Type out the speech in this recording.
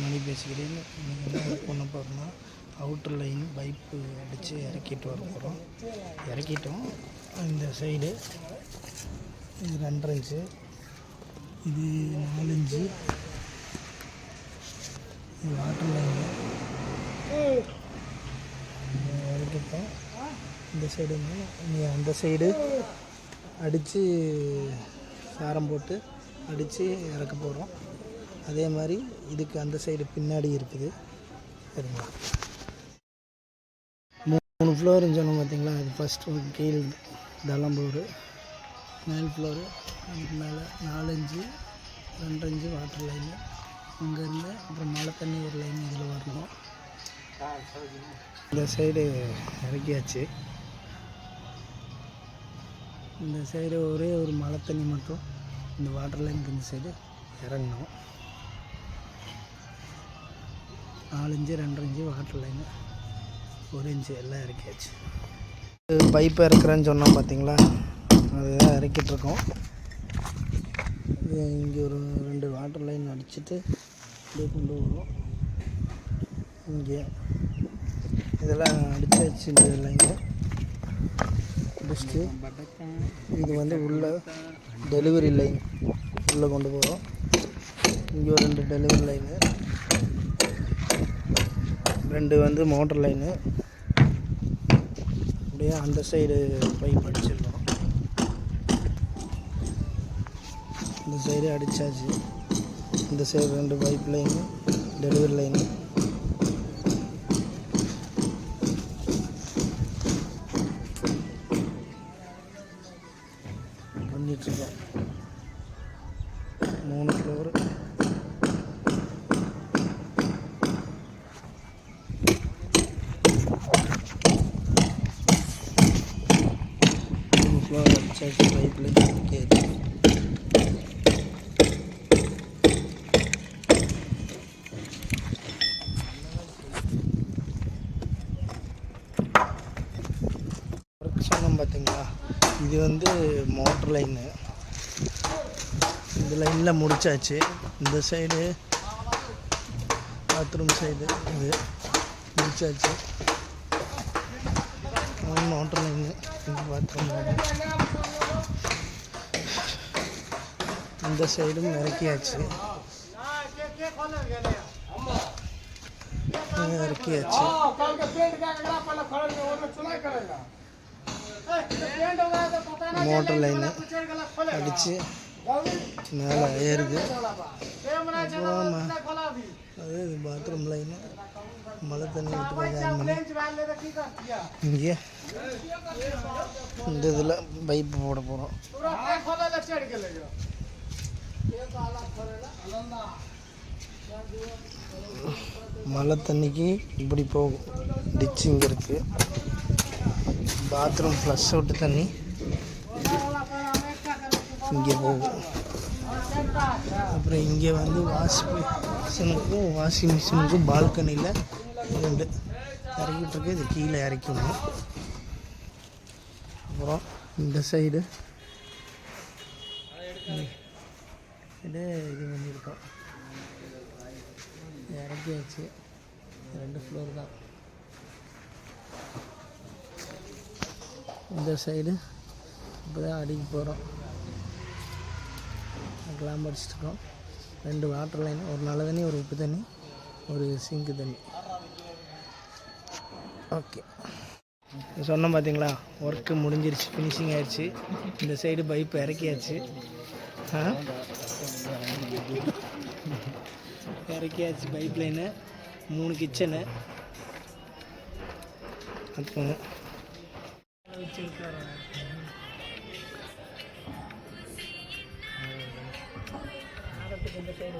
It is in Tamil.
மணி பேசுகிறேன். இன்றைக்கி என்ன பண்ண போகிறோம்னா அவுட்டர் லைன் பைப்பு அடித்து இறக்கிட்டு வர போகிறோம். இறக்கிட்டோம். இந்த சைடு இது 2.5 இன்ச்சு, இது 4 இன்ச்சு. இது வாட்டர் லைன் இறக்கிட்டோம். இந்த சைடு அந்த சைடு அடித்து சாரம் போட்டு அடித்து இறக்க போகிறோம். அதே மாதிரி இதுக்கு அந்த சைடு பின்னாடி இருக்குது. சரிங்களா, 3 ஃப்ளோருன்னு சொன்னோம் பார்த்தீங்களா. அது ஃபஸ்ட்டு கீழ் தளம் ஃப்ளோரு, மேல் ஃப்ளோரு, அதுக்கு மேலே 4 இன்ச்சு 2.5 இன்ச்சு வாட்டர் லைனு. இங்கேருந்து அப்புறம் மழை தண்ணி ஒரு லைன் இதில் வரணும். இந்த சைடு இறக்கியாச்சு. இந்த சைடு ஒரே ஒரு மழை தண்ணி மட்டும் இந்த வாட்டர் லைனுக்கு இந்த சைடு இறங்கணும். 4 inch 2.5 inch water line, 1 inch எல்லாம் இறக்கியாச்சு. பைப்பை இறக்குறேன்னு சொன்னோம் பார்த்தீங்களா, அதுதான் இறக்கிட்டுருக்கோம். இங்கே ஒரு 2 வாட்டர் லைன் அடிச்சுட்டு அப்படியே கொண்டு வரும். இங்கே இதெல்லாம் அடித்தாச்சு. இந்த லைனு முடிச்சுட்டு இது வந்து உள்ள டெலிவரி லைன் உள்ளே கொண்டு போகிறோம். இங்கே ஒரு 2 டெலிவரி லைனு, 2 வந்து மோட்டர் லைனு. அப்படியே அந்த சைடு பைப் அடிச்சிடணும். இந்த சைடு அடித்தாச்சு. இந்த side 2 pipe line delivery line. பண்ணிட்டுருக்கோம். 3 ஃப்ளோரு. ஃப்ளோர் அடிச்சாச்சு. பைப்பில் கேட்டு சொன்னோம் பார்த்தீங்களா. இது வந்து மோட்டர் லைனு. இந்த லைனில் முடிச்சாச்சு. இந்த சைடு பாத்ரூம் சைடு இது முடிச்சாச்சு. மோட்டர் லைனு இந்த பாத்ரூம் லைனு. இந்த சைடும் இறக்கியாச்சு. இறக்கியாச்சு. மோட்டர் லைனு அடித்து மேலே ஏறுது. அப்புறம் அது பாத்ரூம் லைனு மழை தண்ணி விட்டு இங்கே இந்த இதில் பைப்பு போட போகிறோம். மழை தண்ணிக்கு இப்படி போகும். டிச்சு இங்கே இருக்குது. பாத்ரூம் ஃப்ளஷ் அவுட்டு தண்ணி இங்கே போகும். அப்புறம் இங்கே வந்து வாஷிங் மிஷினுக்கும் பால்கனியில் 2 இறக்கிட்டுருக்கு. இது கீழே இறக்கணும். அப்புறம் இந்த சைடு இது பண்ணியிருக்கோம். இறக்கியாச்சு. 2 ஃப்ளோர் தான். இந்த சைடு இப்போ தான் அடிக்க போகிறோம். கிளாம் அடிச்சிட்ருக்கோம். 2 வாட்டர் லைன், ஒரு நல்ல தண்ணி, ஒரு உப்பு தண்ணி, ஒரு சிங்க்கு தண்ணி. ஓகே, சொன்னோம் பார்த்தீங்களா. ஒர்க்கு முடிஞ்சிருச்சு, ஃபினிஷிங் ஆயிடுச்சு. இந்த சைடு பைப்பு இறக்கியாச்சு. இறக்கியாச்சு பைப் லைனு. 3 கிச்சனு. அதுக்கு இந்த சைடு